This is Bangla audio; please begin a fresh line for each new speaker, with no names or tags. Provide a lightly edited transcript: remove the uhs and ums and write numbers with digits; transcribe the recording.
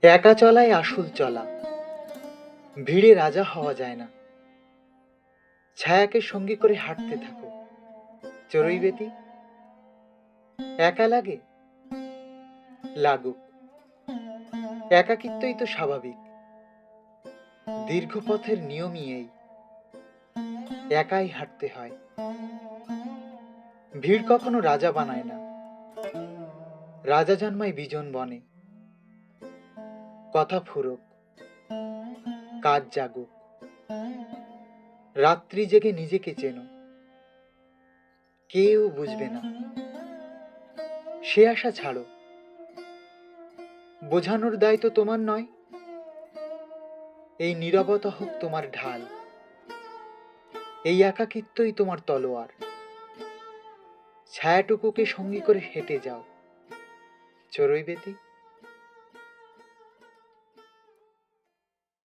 একা চলাই আসল চলা, ভিড়ে রাজা হওয়া যায় না। ছায়াকে সঙ্গী করে হাঁটতে থাকো, চড়ুই বেটি। একা লাগে, লাগুক, একাকিত্বই তো স্বাভাবিক। দীর্ঘ পথের নিয়মই এই, একাই হাঁটতে হয়। ভিড় কখনো রাজা বানায় না, রাজা জন্মায় বিজন বনে। কথা ফুরুক, কাজ জাগুক, রাত্রি জেগে নিজেকে চেনো, কেউ বুঝবে না। সে আশা ছাড়ো, বোঝানোর দায় তো তোমার নয়। এই নীরবতা হোক তোমার ঢাল, এই একাকিত্বই তোমার তলোয়ার। ছায়াটুকুকে সঙ্গী করে হেঁটে যাও, চড়ুই বেটি।